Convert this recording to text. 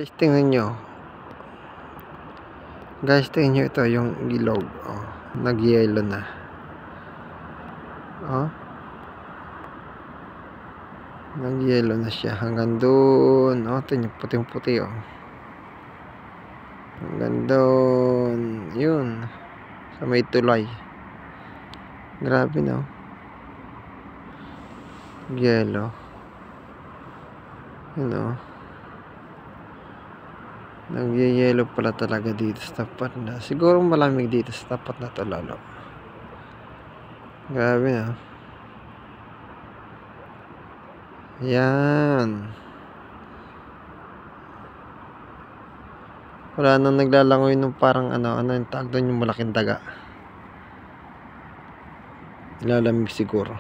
Guys, tingnan nyo. Guys, tingnan nyo ito, yung ilog. Oh, nag-yellow na. Oh. Nag-yellow na siya. Hanggang doon. Oh, tingnan nyo, puting-puti, oh. Hanggang doon. Yun. Sa may tulay. Grabe, no? Yellow. Yun, oh. Nag-yellow pala talaga dito sa tapat na. Siguro malamig dito sa tapat na to lalo. Grabe, no? Yan. Wala nang naglalangoy nung parang ano yung tawag doon, yung malaking daga. Lalamig siguro.